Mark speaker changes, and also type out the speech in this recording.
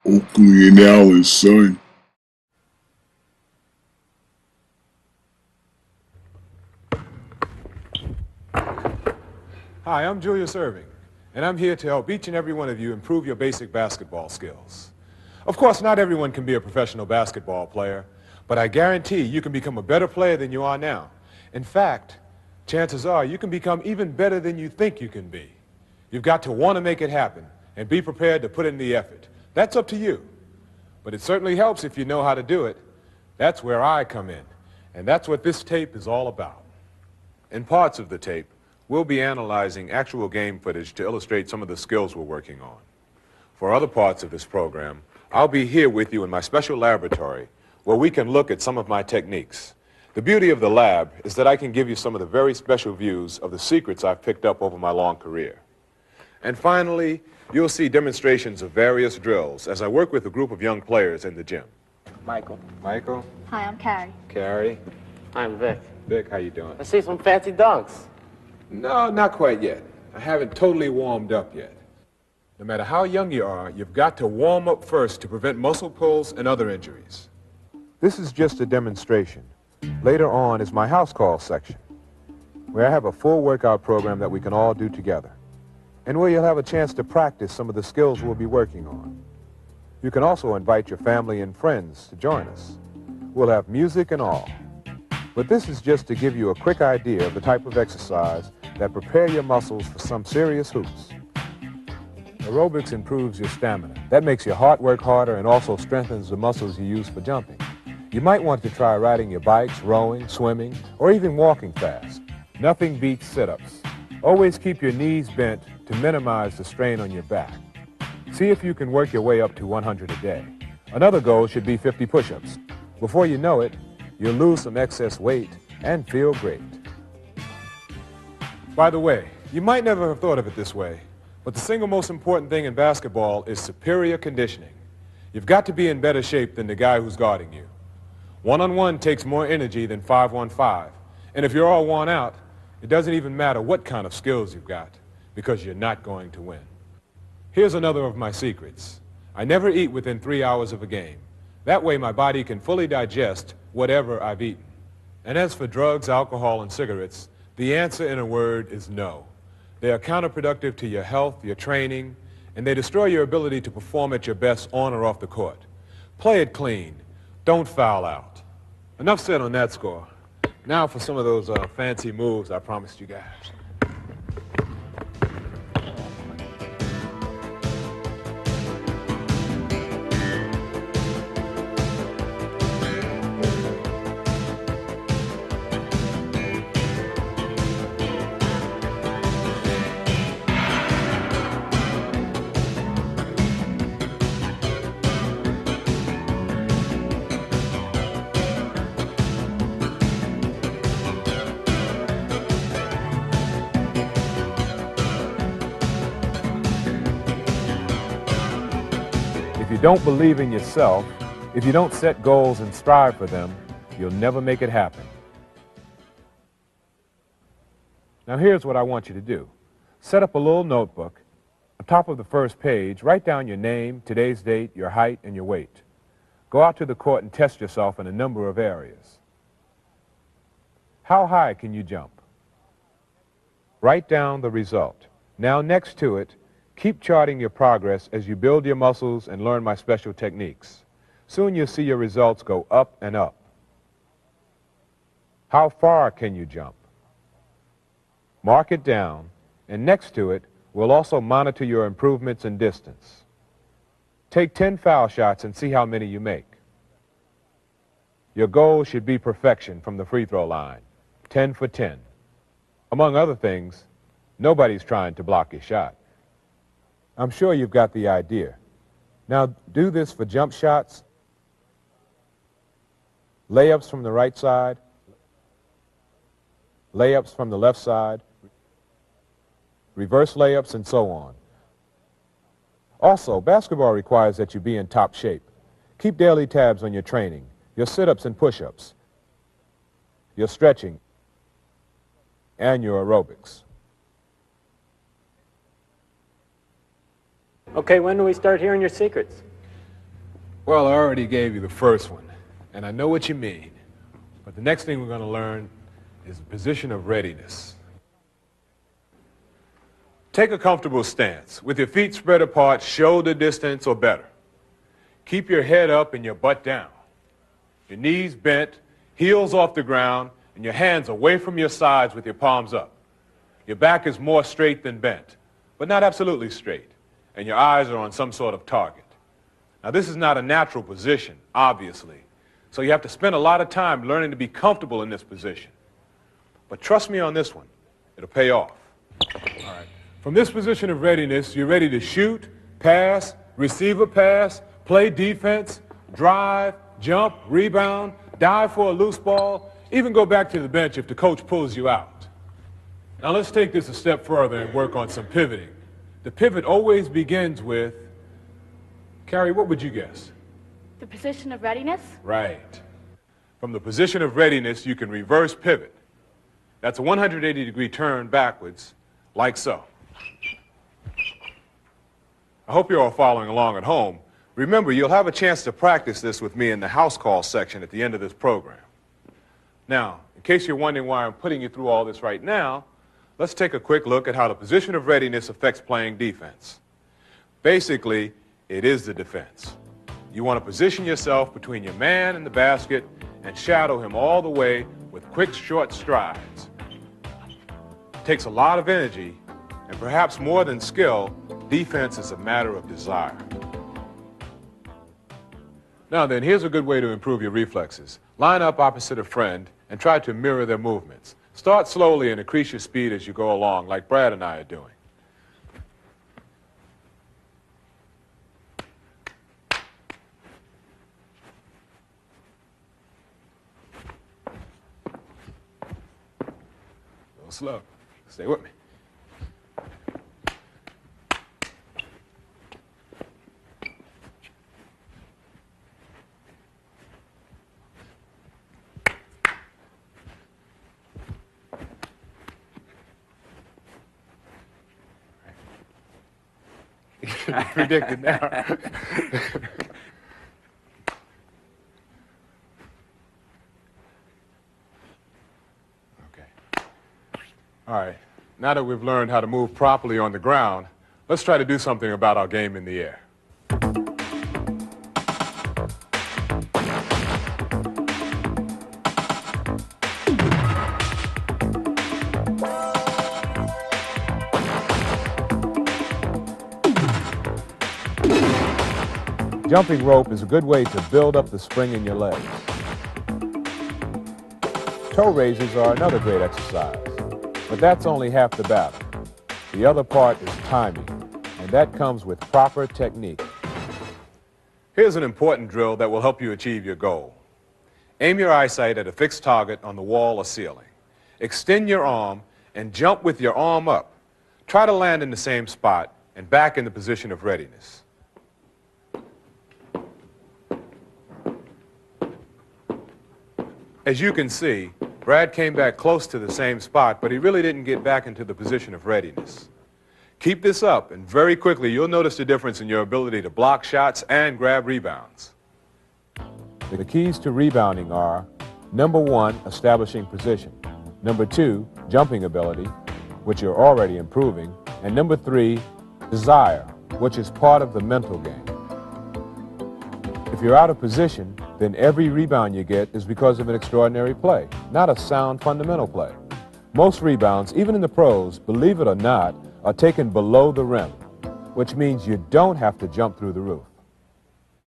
Speaker 1: Oakley and Allen's son.
Speaker 2: Hi, I'm Julius, and I'm here to help each and every one of you improve your basic basketball skills. Of course, not everyone can be a professional basketball player, but I guarantee you can become a better player than you are now. In fact, chances are you can become even better than you think you can be. You've got to want to make it happen and be prepared to put in the effort. That's up to you. But it certainly helps if you know how to do it. That's where I come in, and that's what this tape is all about. In parts of the tape, we'll be analyzing actual game footage to illustrate some of the skills we're working on. For other parts of this program, I'll be here with you in my special laboratory where we can look at some of my techniques. The beauty of the lab is that I can give you some of the very special views of the secrets I've picked up over my long career. And finally, you'll see demonstrations of various drills as I work with a group of young players in the gym.
Speaker 3: Michael.
Speaker 2: Michael?
Speaker 4: Hi, I'm Carrie.
Speaker 2: Carrie?
Speaker 3: I'm Vic.
Speaker 2: Vic, how you doing?
Speaker 3: I see some fancy dunks.
Speaker 2: No, not quite yet. I haven't totally warmed up yet. No matter how young you are, you've got to warm up first to prevent muscle pulls and other injuries. This is just a demonstration. Later on is my house call section, where I have a full workout program that we can all do together, and where you'll have a chance to practice some of the skills we'll be working on. You can also invite your family and friends to join us. We'll have music and all. But this is just to give you a quick idea of the type of exercise that prepare your muscles for some serious hoops. Aerobics improves your stamina. That makes your heart work harder and also strengthens the muscles you use for jumping. You might want to try riding your bikes, rowing, swimming, or even walking fast. Nothing beats sit-ups. Always keep your knees bent to minimize the strain on your back. See if you can work your way up to 100 a day. Another goal should be 50 push-ups. Before you know it, you'll lose some excess weight and feel great. By the way, you might never have thought of it this way, but the single most important thing in basketball is superior conditioning. You've got to be in better shape than the guy who's guarding you. One-on-one takes more energy than 5-on-5, and if you're all worn out, it doesn't even matter what kind of skills you've got, because you're not going to win. Here's another of my secrets. I never eat within 3 hours of a game. That way my body can fully digest whatever I've eaten. And as for drugs, alcohol, and cigarettes, the answer in a word is no. They are counterproductive to your health, your training, and they destroy your ability to perform at your best on or off the court. Play it clean. Don't foul out. Enough said on that score. Now for some of those fancy moves I promised you guys. If you don't believe in yourself, if you don't set goals and strive for them, you'll never make it happen. Now here's what I want you to do. Set up a little notebook. On top of the first page, write down your name, today's date, your height, and your weight. Go out to the court and test yourself in a number of areas. How high can you jump? Write down the result. Now next to it, keep charting your progress as you build your muscles and learn my special techniques. Soon you'll see your results go up and up. How far can you jump? Mark it down, and next to it, we'll also monitor your improvements in distance. Take 10 foul shots and see how many you make. Your goal should be perfection from the free throw line, 10 for 10. Among other things, nobody's trying to block your shot. I'm sure you've got the idea. Now do this for jump shots, layups from the right side, layups from the left side, reverse layups, and so on. Also, basketball requires that you be in top shape. Keep daily tabs on your training, your sit-ups and push-ups, your stretching, and your aerobics.
Speaker 4: Okay, when do we start hearing your secrets?
Speaker 2: Well, I already gave you the first one, and I know what you mean. But the next thing we're going to learn is the position of readiness. Take a comfortable stance with your feet spread apart, shoulder distance or better. Keep your head up and your butt down. Your knees bent, heels off the ground, and your hands away from your sides with your palms up. Your back is more straight than bent, but not absolutely straight, and your eyes are on some sort of target. Now, this is not a natural position, obviously, so you have to spend a lot of time learning to be comfortable in this position. But trust me on this one, it'll pay off. All right. From this position of readiness, you're ready to shoot, pass, receive a pass, play defense, drive, jump, rebound, dive for a loose ball, even go back to the bench if the coach pulls you out. Now let's take this a step further and work on some pivoting. The pivot always begins with, Carrie, what would you guess?
Speaker 5: The position of readiness?
Speaker 2: Right. From the position of readiness, you can reverse pivot. That's a 180-degree turn backwards, like so. I hope you're all following along at home. Remember, you'll have a chance to practice this with me in the house call section at the end of this program. Now, in case you're wondering why I'm putting you through all this right now, let's take a quick look at how the position of readiness affects playing defense. Basically, it is the defense. You want to position yourself between your man and the basket and shadow him all the way with quick, short strides. It takes a lot of energy, and perhaps more than skill, defense is a matter of desire. Now then, here's a good way to improve your reflexes. Line up opposite a friend and try to mirror their movements. Start slowly and increase your speed as you go along, like Brad and I are doing. A little slow. Stay with me. Predicted now. Okay. All right. Now that we've learned how to move properly on the ground, let's try to do something about our game in the air. Jumping rope is a good way to build up the spring in your legs. Toe raises are another great exercise, but that's only half the battle. The other part is timing, and that comes with proper technique. Here's an important drill that will help you achieve your goal. Aim your eyesight at a fixed target on the wall or ceiling. Extend your arm and jump with your arm up. Try to land in the same spot and back in the position of readiness. As you can see, Brad came back close to the same spot, but he really didn't get back into the position of readiness. Keep this up, and very quickly you'll notice the difference in your ability to block shots and grab rebounds. The keys to rebounding are, number 1, establishing position. Number 2, jumping ability, which you're already improving. And number 3, desire, which is part of the mental game. If you're out of position, then every rebound you get is because of an extraordinary play, not a sound fundamental play. Most rebounds, even in the pros, believe it or not, are taken below the rim, which means you don't have to jump through the roof.